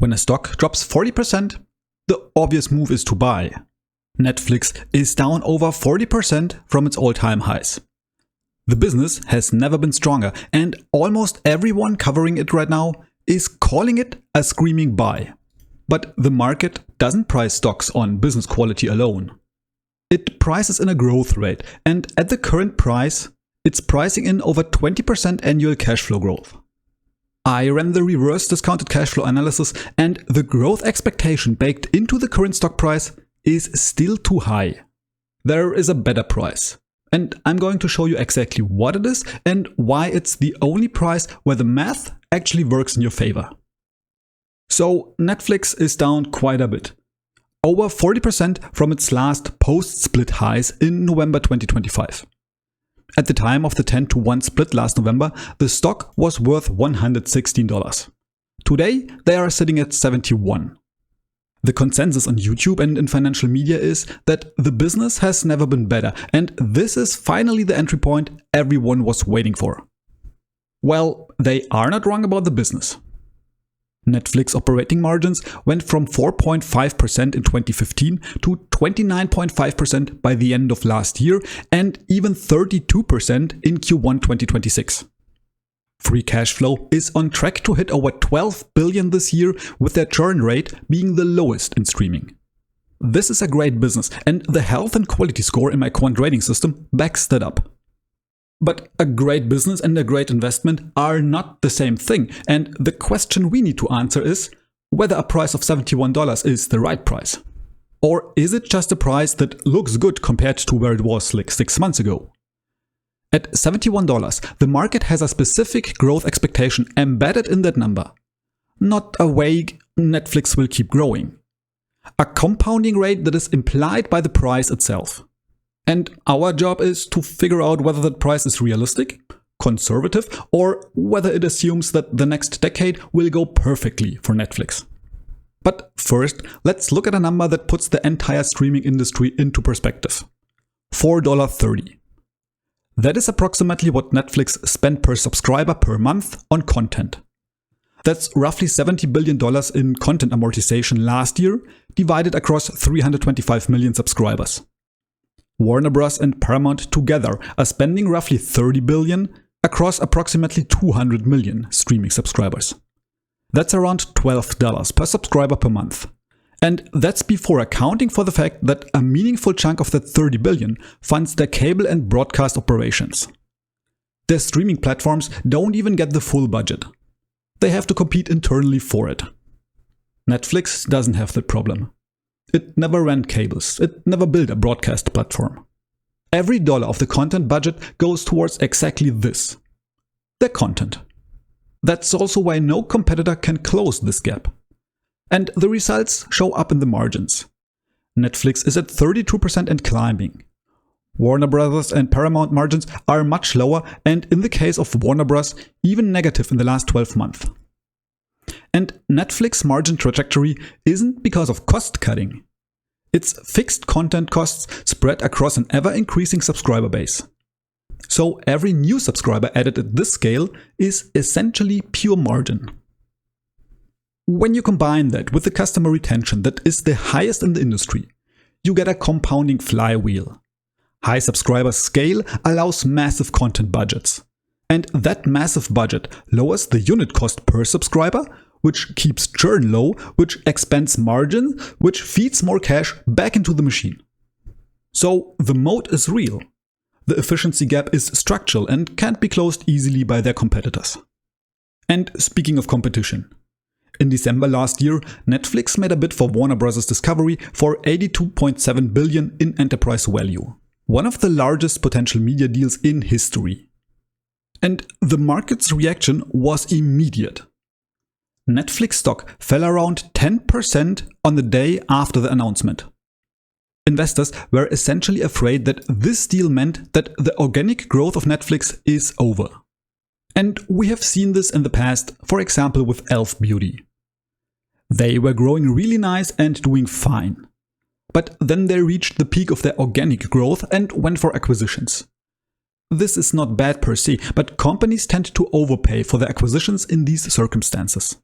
When a stock drops 40%, the obvious move is to buy. Netflix is down over 40% from its all-time highs. The business has never been stronger, and almost everyone covering it right now is calling it a screaming buy. But the market doesn't price stocks on business quality alone. It prices in a growth rate, and at the current price, it's pricing in over 20% annual cash flow growth. I ran the reverse discounted cash flow analysis, and the growth expectation baked into the current stock price is still too high. There is a better price, and I'm going to show you exactly what it is and why it's the only price where the math actually works in your favor. So Netflix is down quite a bit. Over 40% from its last post-split highs in November 2025. At the time of the 10-to-1 split last November, the stock was worth $116. Today, they are sitting at $71. The consensus on YouTube and in financial media is that the business has never been better, and this is finally the entry point everyone was waiting for. Well, they are not wrong about the business. Netflix operating margins went from 4.5% in 2015 to 29.5% by the end of last year and even 32% in Q1 2026. Free cash flow is on track to hit over $12 billion this year, with their churn rate being the lowest in streaming. This is a great business, and the health and quality score in my quant rating system backs that up. But a great business and a great investment are not the same thing, and the question we need to answer is whether a price of $71 is the right price. Or is it just a price that looks good compared to where it was like 6 months ago? At $71, the market has a specific growth expectation embedded in that number. Not a vague Netflix will keep growing. A compounding rate that is implied by the price itself. And our job is to figure out whether that price is realistic, conservative, or whether it assumes that the next decade will go perfectly for Netflix. But first, let's look at a number that puts the entire streaming industry into perspective. $4.30. That is approximately what Netflix spent per subscriber per month on content. That's roughly $70 billion in content amortization last year, divided across 325 million subscribers. Warner Bros. And Paramount together are spending roughly $30 billion across approximately 200 million streaming subscribers. That's around $12 per subscriber per month. And that's before accounting for the fact that a meaningful chunk of that $30 billion funds their cable and broadcast operations. Their streaming platforms don't even get the full budget. They have to compete internally for it. Netflix doesn't have that problem. It never ran cables. It never built a broadcast platform. Every dollar of the content budget goes towards exactly this: their content. That's also why no competitor can close this gap. And the results show up in the margins. Netflix is at 32% and climbing. Warner Bros. And Paramount margins are much lower, and in the case of Warner Bros., even negative in the last 12 months. And Netflix margin trajectory isn't because of cost cutting. It's fixed content costs spread across an ever-increasing subscriber base. So every new subscriber added at this scale is essentially pure margin. When you combine that with the customer retention that is the highest in the industry, you get a compounding flywheel. High subscriber scale allows massive content budgets. And that massive budget lowers the unit cost per subscriber, which keeps churn low, which expands margin, which feeds more cash back into the machine. So the moat is real. The efficiency gap is structural and can't be closed easily by their competitors. And speaking of competition, in December last year, Netflix made a bid for Warner Bros. Discovery for $82.7 billion in enterprise value. One of the largest potential media deals in history. And the market's reaction was immediate. Netflix stock fell around 10% on the day after the announcement. Investors were essentially afraid that this deal meant that the organic growth of Netflix is over. And we have seen this in the past, for example with e.l.f. Beauty. They were growing really nice and doing fine. But then they reached the peak of their organic growth and went for acquisitions. This is not bad per se, but companies tend to overpay for their acquisitions in these circumstances.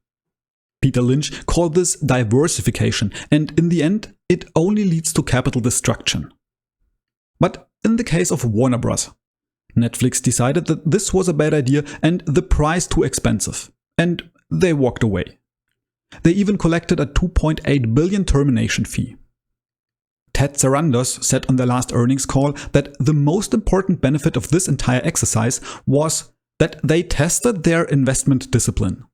Peter Lynch called this diversification, and in the end, it only leads to capital destruction. But in the case of Warner Bros., Netflix decided that this was a bad idea and the price too expensive, and they walked away. They even collected a $2.8 billion termination fee. Ted Sarandos said on their last earnings call that the most important benefit of this entire exercise was that they tested their investment discipline.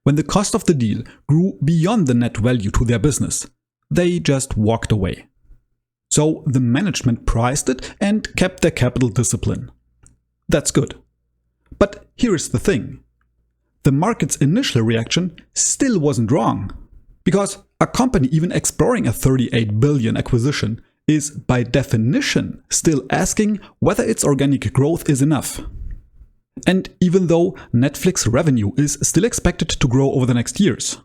When the cost of the deal grew beyond the net value to their business, they just walked away. So the management priced it and kept their capital discipline. That's good. But here's the thing. The market's initial reaction still wasn't wrong. Because a company even exploring a $38 billion acquisition is by definition still asking whether its organic growth is enough. And even though Netflix revenue is still expected to grow over the next years,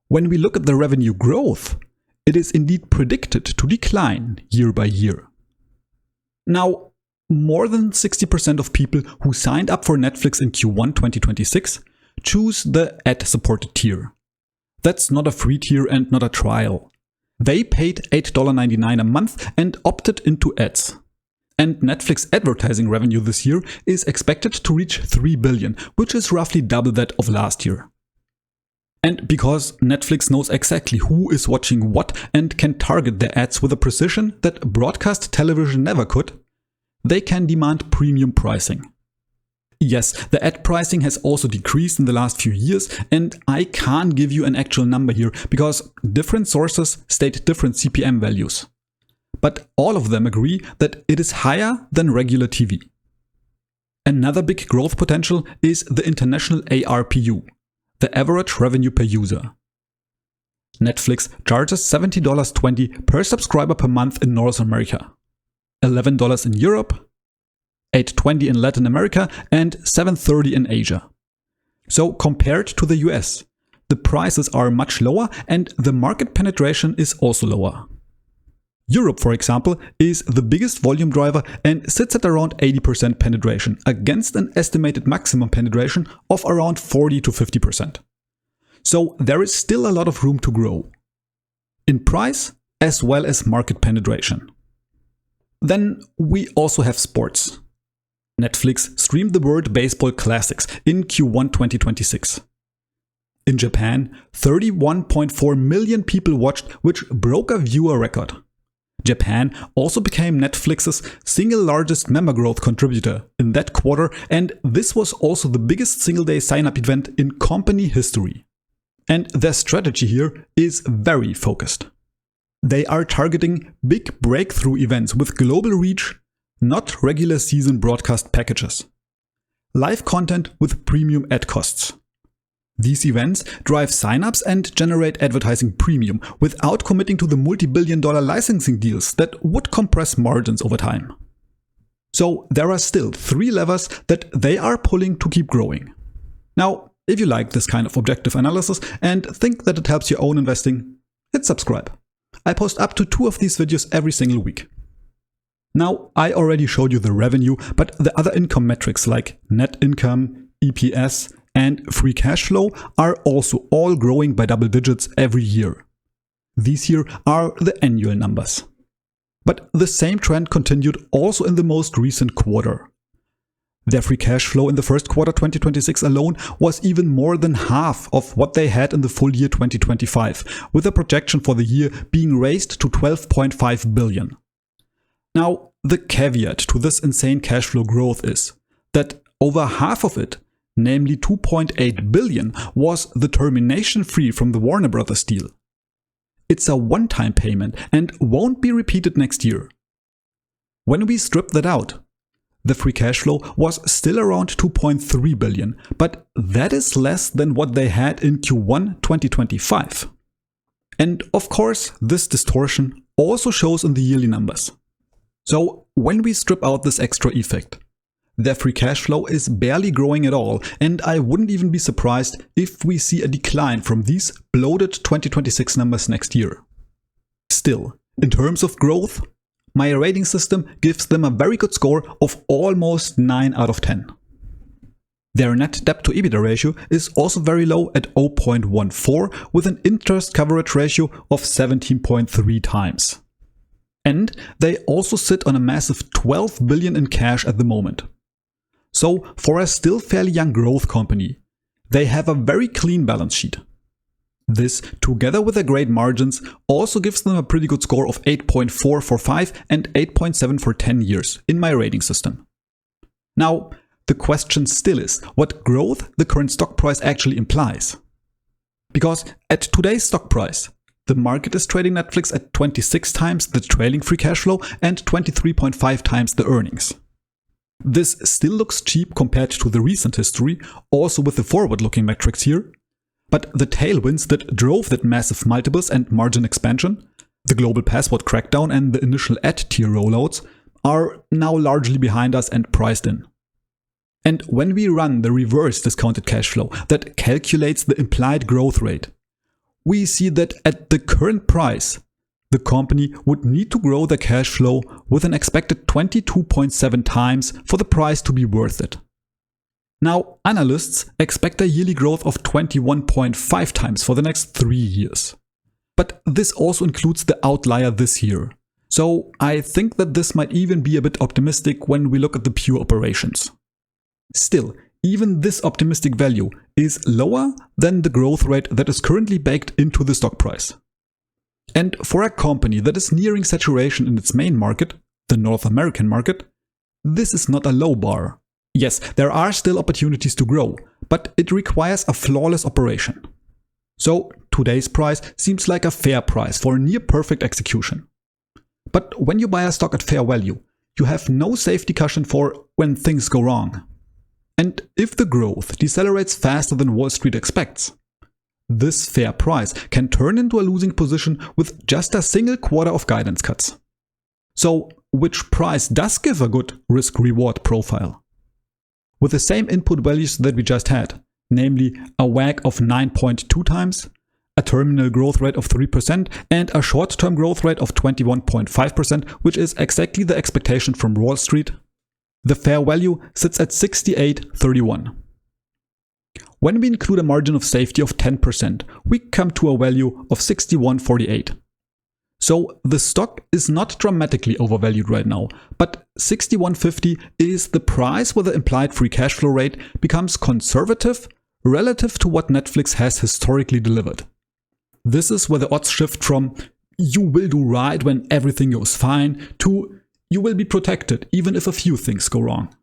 when we look at the revenue growth, it is indeed predicted to decline year by year. Now, more than 60% of people who signed up for Netflix in Q1 2026 choose the ad-supported tier. That's not a free tier and not a trial. They paid $8.99 a month and opted into ads. And Netflix advertising revenue this year is expected to reach $3 billion, which is roughly double that of last year. And because Netflix knows exactly who is watching what and can target their ads with a precision that broadcast television never could, they can demand premium pricing. Yes, the ad pricing has also decreased in the last few years, and I can't give you an actual number here because different sources state different CPM values. But all of them agree that it is higher than regular TV. Another big growth potential is the international ARPU, the average revenue per user. Netflix charges $70.20 per subscriber per month in North America, $11 in Europe, $8.20 in Latin America, and $7.30 in Asia. So compared to the US, the prices are much lower and the market penetration is also lower. Europe, for example, is the biggest volume driver and sits at around 80% penetration against an estimated maximum penetration of around 40 to 50%. So there is still a lot of room to grow, in price as well as market penetration. Then we also have sports. Netflix streamed the World Baseball Classics in Q1 2026. In Japan, 31.4 million people watched, which broke a viewer record. Japan also became Netflix's single largest member growth contributor in that quarter, and this was also the biggest single-day sign-up event in company history. And their strategy here is very focused. They are targeting big breakthrough events with global reach, not regular season broadcast packages. Live content with premium ad costs. These events drive signups and generate advertising premium without committing to the multi-billion-dollar licensing deals that would compress margins over time. So there are still 3 levers that they are pulling to keep growing. Now, if you like this kind of objective analysis and think that it helps your own investing, hit subscribe. I post up to 2 of these videos every single week. Now, I already showed you the revenue, but the other income metrics like net income, EPS, and free cash flow are also all growing by double digits every year. These here are the annual numbers. But the same trend continued also in the most recent quarter. Their free cash flow in the first quarter 2026 alone was even more than half of what they had in the full year 2025, with a projection for the year being raised to $12.5 billion. Now, the caveat to this insane cash flow growth is that over half of it, namely $2.8 billion, was the termination fee from the Warner Bros. Deal. It's a one-time payment and won't be repeated next year. When we strip that out, the free cash flow was still around $2.3 billion, but that is less than what they had in Q1 2025. And of course, this distortion also shows in the yearly numbers. So when we strip out this extra effect, their free cash flow is barely growing at all, and I wouldn't even be surprised if we see a decline from these bloated 2026 numbers next year. Still, in terms of growth, my rating system gives them a very good score of almost 9 out of 10. Their net debt to EBITDA ratio is also very low at 0.14 with an interest coverage ratio of 17.3 times. And they also sit on a massive 12 billion in cash at the moment. So for a still fairly young growth company, they have a very clean balance sheet. This, together with their great margins, also gives them a pretty good score of 8.4 for 5 and 8.7 for 10 years in my rating system. Now, the question still is what growth the current stock price actually implies. Because at today's stock price, the market is trading Netflix at 26 times the trailing free cash flow and 23.5 times the earnings. This still looks cheap compared to the recent history, also with the forward-looking metrics here. But the tailwinds that drove that massive multiples and margin expansion, the global password crackdown and the initial ad tier rollouts, are now largely behind us and priced in. And when we run the reverse discounted cash flow that calculates the implied growth rate, we see that at the current price, the company would need to grow the cash flow with an expected 22.7 times for the price to be worth it. Now, analysts expect a yearly growth of 21.5 times for the next 3 years. But this also includes the outlier this year. So I think that this might even be a bit optimistic when we look at the pure operations. Still, even this optimistic value is lower than the growth rate that is currently baked into the stock price. And for a company that is nearing saturation in its main market, the North American market, this is not a low bar. Yes, there are still opportunities to grow, but it requires a flawless operation. So today's price seems like a fair price for near perfect execution. But when you buy a stock at fair value, you have no safety cushion for when things go wrong. And if the growth decelerates faster than Wall Street expects, this fair price can turn into a losing position with just a single quarter of guidance cuts. So which price does give a good risk-reward profile? With the same input values that we just had, namely a WACC of 9.2 times, a terminal growth rate of 3% and a short-term growth rate of 21.5%, which is exactly the expectation from Wall Street, the fair value sits at 68.31. When we include a margin of safety of 10%, we come to a value of 61.48. So the stock is not dramatically overvalued right now, but 61.50 is the price where the implied free cash flow rate becomes conservative relative to what Netflix has historically delivered. This is where the odds shift from you will do right when everything goes fine to you will be protected even if a few things go wrong.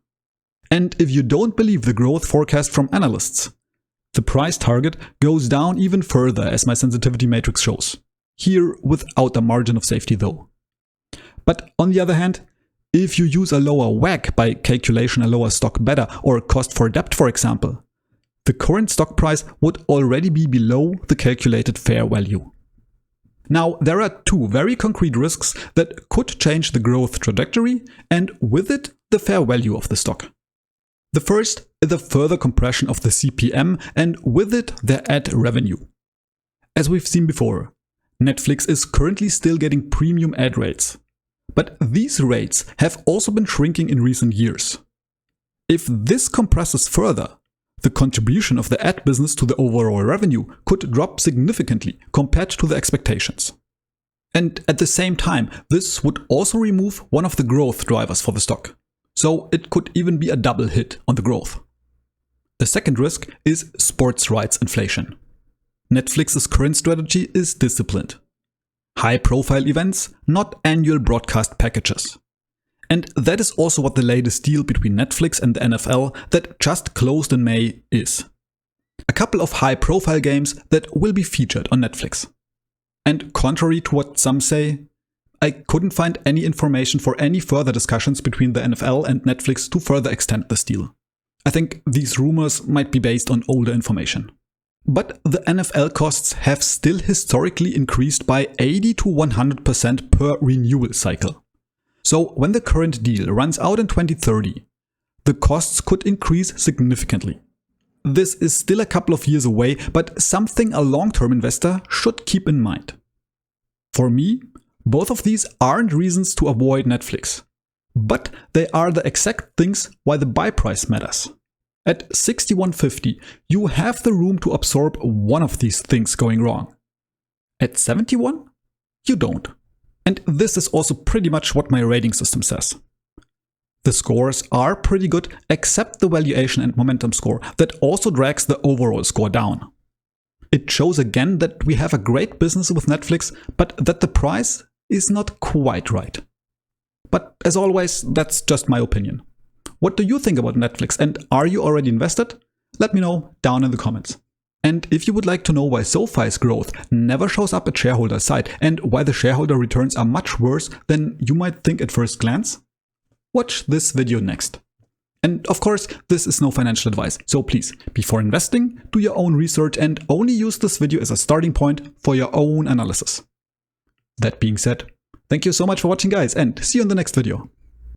And if you don't believe the growth forecast from analysts, the price target goes down even further as my sensitivity matrix shows. Here without a margin of safety though. But on the other hand, if you use a lower WACC by calculation a lower stock beta or cost for debt for example, the current stock price would already be below the calculated fair value. Now there are two very concrete risks that could change the growth trajectory and with it the fair value of the stock. The first is the further compression of the CPM and with it the ad revenue. As we've seen before, Netflix is currently still getting premium ad rates, but these rates have also been shrinking in recent years. If this compresses further, the contribution of the ad business to the overall revenue could drop significantly compared to the expectations. And at the same time, this would also remove one of the growth drivers for the stock. So it could even be a double hit on the growth. The second risk is sports rights inflation. Netflix's current strategy is disciplined. High-profile events, not annual broadcast packages. And that is also what the latest deal between Netflix and the NFL that just closed in May is. A couple of high-profile games that will be featured on Netflix. And contrary to what some say, I couldn't find any information for any further discussions between the NFL and Netflix to further extend this deal. I think these rumors might be based on older information. But the NFL costs have still historically increased by 80 to 100% per renewal cycle. So when the current deal runs out in 2030, the costs could increase significantly. This is still a couple of years away, but something a long-term investor should keep in mind. For me, both of these aren't reasons to avoid Netflix, but they are the exact things why the buy price matters. At 6150, you have the room to absorb one of these things going wrong. At 71, you don't. And this is also pretty much what my rating system says. The scores are pretty good, except the valuation and momentum score that also drags the overall score down. It shows again that we have a great business with Netflix, but that the price is not quite right. But as always, that's just my opinion. What do you think about Netflix, and are you already invested? Let me know down in the comments. And if you would like to know why SoFi's growth never shows up at shareholder side and why the shareholder returns are much worse than you might think at first glance, watch this video next. And of course, this is no financial advice, so please, before investing, do your own research and only use this video as a starting point for your own analysis. That being said, thank you so much for watching, guys, and see you in the next video.